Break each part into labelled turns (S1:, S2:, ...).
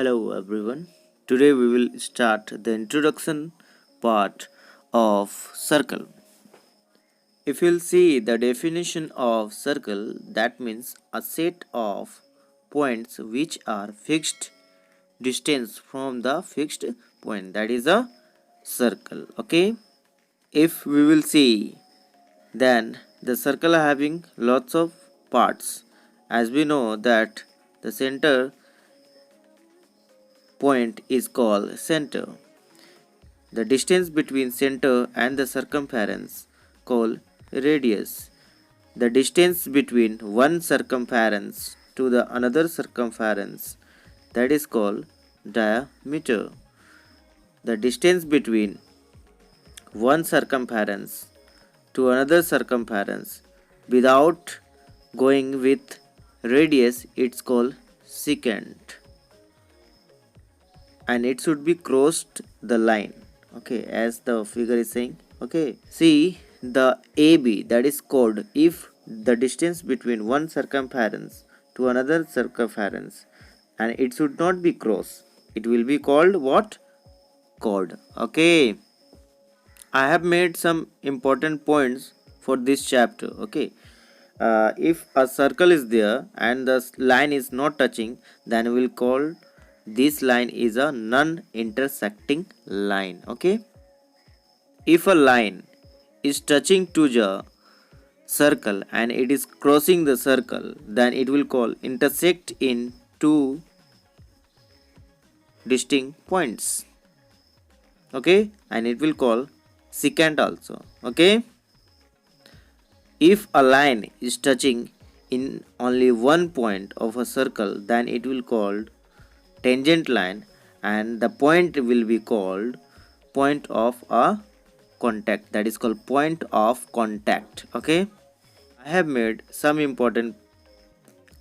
S1: Hello everyone. Today we will start the introduction part of circle. If you'll see the definition of circle, that means a set of points which are fixed distance from the fixed point. That is a circle. Okay. If we will see, then the circle having lots of parts. As we know that the center point is called center. The distance between center and the circumference called radius. The distance between one circumference to the another circumference, that is called diameter. The distance between one circumference to another circumference without going with radius, it's called secant, and it should be crossed the line. Okay, as the figure is saying. Okay, see the AB, that is chord. If the distance between one circumference to another circumference and it should not be crossed, it will be called what? Chord. Okay, I have made some important points for this chapter. Okay, if a circle is there and the line is not touching, then we will call this line is a non-intersecting line. Okay, if a line is touching to the circle and it is crossing the circle, then it will call intersect in two distinct points. Okay, and it will call secant also. Okay, if a line is touching in only one point of a circle, then it will called tangent line, and the point will be called point of a contact, that is called point of contact. Okay, I have made some important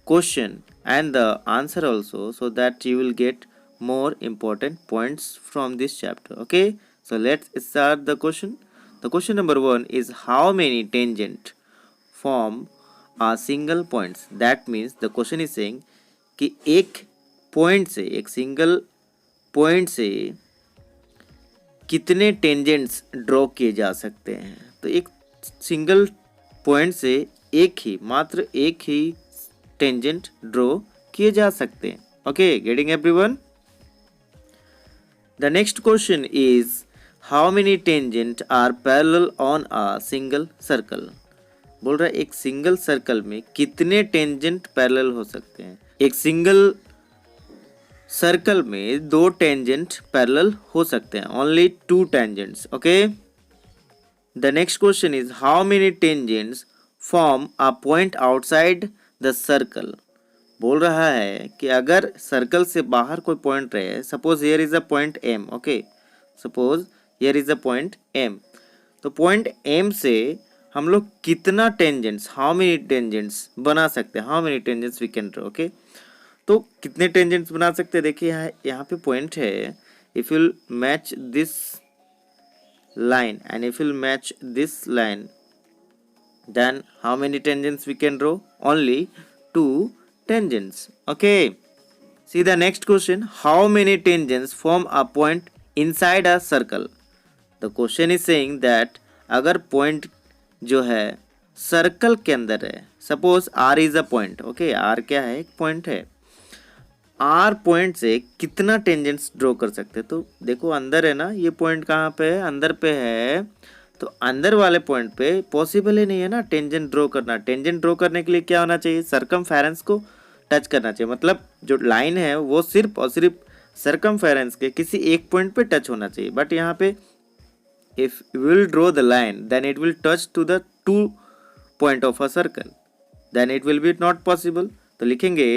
S1: question and the answer also, so that you will get more important points from this chapter. Okay, so let's start the question. The question number 1 is how many tangent form a single points. That means the question is saying कि एक point से, एक single point से कितने tangents draw किए जा सकते हैं. तो एक सिंगल पॉइंट से मात्र एक ही टेंजेंट ड्रॉ किए जा सकते हैं. Okay, getting everyone. The next question is how many tangent are parallel on a single circle. बोल रहा है एक सिंगल सर्कल में कितने टेंजेंट पैरेलल हो सकते हैं. एक सिंगल सर्कल में दो टेंजेंट पैरेलल हो सकते हैं, only two tangents. Okay, the next question is how many tangents form a point outside the circle. बोल रहा है कि अगर सर्कल से बाहर कोई पॉइंट रहे, suppose here is a point M. Okay, suppose here is a point M. तो पॉइंट एम से हम लोग कितना टेंजेंट्स, हाउ मेनी टेंजेंट्स बना सकते हैं, how many tangents we can draw. Okay, तो कितने टेंजेंट्स बना सकते हैं. देखिए यहाँ पे पॉइंट है. If you match this line and if you match this line, then how many tangents we can draw. Only two tangents. Okay, see the next question how many tangents form a point inside a circle. The question is saying that अगर point जो है circle के अंदर है, suppose R is a point. Okay, R क्या है, एक point है. आर पॉइंट से कितना टेंजेंट्स ड्रॉ कर सकते हैं. तो देखो अंदर है ना, ये पॉइंट कहाँ पे है, अंदर पे है. तो अंदर वाले पॉइंट पे पॉसिबल ही नहीं है ना टेंजेंट ड्रॉ करना. टेंजेंट ड्रॉ करने के लिए क्या होना चाहिए, सरकमफेरेंस को टच करना चाहिए. मतलब जो लाइन है वो सिर्फ और सिर्फ सरकमफेरेंस के किसी एक पॉइंट पे टच होना चाहिए. बट यहाँ पे if you will draw the line, then it will touch to the two point of a circle, then it will be not possible. तो लिखेंगे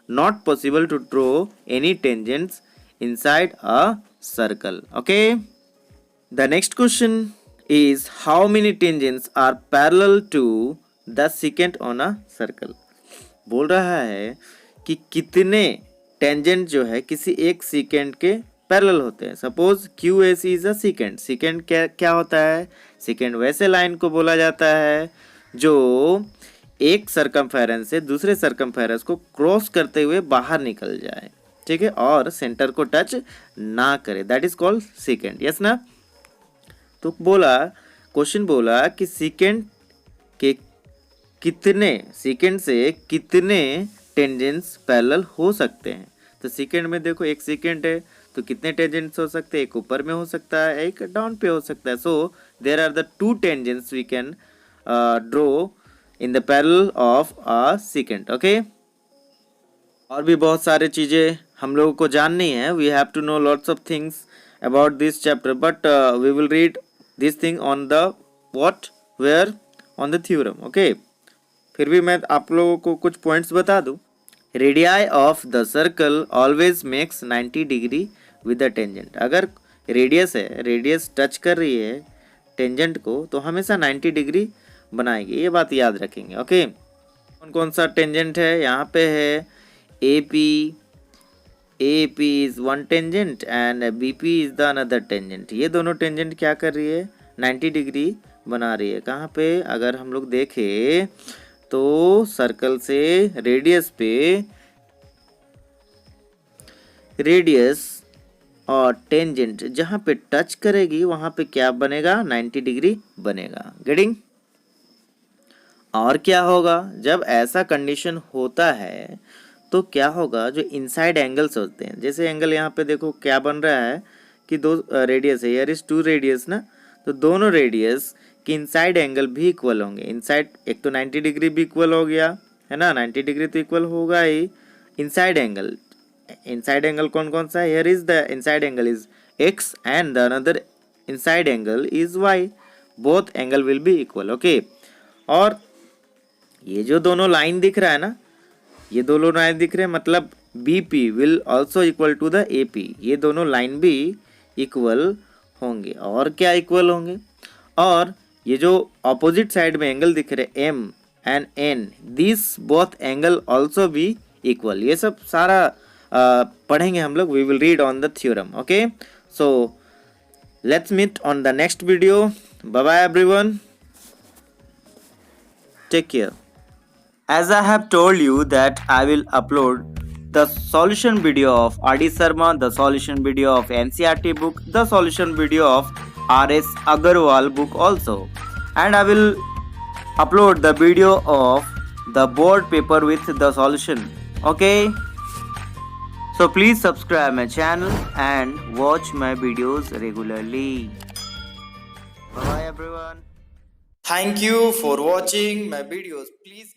S1: not possible to draw any tangents inside a circle. Okay, the next question is how many tangents are parallel to the secant on a circle. बोल रहा है कि कितने tangent जो है किसी एक सेकेंड के पैरेलल होते हैं. Suppose Q S is a second. Second क्या होता है, सेकेंड वैसे लाइन को बोला जाता है जो एक सरकमफेरेंस से दूसरे सरकमफेरेंस को क्रॉस करते हुए बाहर निकल जाए. ठीक है, और सेंटर को टच ना करे, that is called second. Yes ना। तो बोला, क्वेश्चन बोला कि सेकेंड के कितने, सेकेंड से कितने टेंजेंट्स पैरेलल हो सकते हैं। तो सेकेंड में देखो एक सेकेंड है तो कितने टेंजेंट्स हो सकते हैं, एक ऊपर में हो सकता है, एक डाउन पे हो सकता है। So there are the two tangents we can draw in the parallel of a second. Okay, और भी बहुत सारे चीज़ें हम लोगों को जाननी है। We have to know lots of things about this chapter, but we will read this thing on the what, where, on the theorem. Okay, फिर भी मैं आप लोगों को कुछ पॉइंट्स बता दूं। Radii of the circle always makes 90 degree with the tangent. अगर रेडियस है, रेडियस टच कर रही है टेंजेंट को, तो हमेशा 90 डिग्री बनाएगी, ये बात याद रखेंगे। ओके, कौन कौन सा टेंजेंट है, यहाँ पे है AP is one tangent and BP is the another tangent. ये दोनों टेंजेंट क्या कर रही है, 90 डिग्री बना रही है। कहाँ पे, अगर हम लोग देखें तो सर्कल से रेडियस पे, रेडियस और टेंजेंट जहाँ पे टच करेगी वहाँ पे क्या बनेगा, 90 डिग्री बनेगा। गेटिंग। और क्या होगा, जब ऐसा कंडीशन होता है तो क्या होगा, जो इनसाइड एंगल्स होते हैं, जैसे एंगल यहाँ पे देखो क्या बन रहा है कि दो रेडियस है, यार इज 2 रेडियस ना, तो दोनों रेडियस कि इनसाइड एंगल भी इक्वल होंगे। इनसाइड एक तो 90 डिग्री भी इक्वल हो गया है ना, 90 डिग्री तो इक्वल होगा ही। इनसाइड एंगल, इनसाइड एंगल कौन कौन सा है, here is the inside angle is x and the another inside angle is y, both angle will be equal. Okay, और ये जो दोनों लाइन दिख रहा है ना, ये दोनों लाइन दिख रहे हैं, मतलब BP will also equal to the AP, ये दोनों लाइन भी इक्वल होंगे। और क्या इक्वल होंगे, और ये जो ऑपोजिट साइड में एंगल दिख रहे M and N, this both angle also be equal. ये सब सारा पढ़ेंगे हम लोग, we will read on the theorem. Okay, so let's meet on the next video. Bye bye everyone, take care. As I have told you that I will upload the solution video of R.D. Sharma, the solution video of NCERT book, the solution video of R.S. Agarwal book also, and I will upload the video of the board paper with the solution. Okay, so please subscribe my channel and watch my videos regularly. Bye bye everyone. Thank you for watching my videos. Please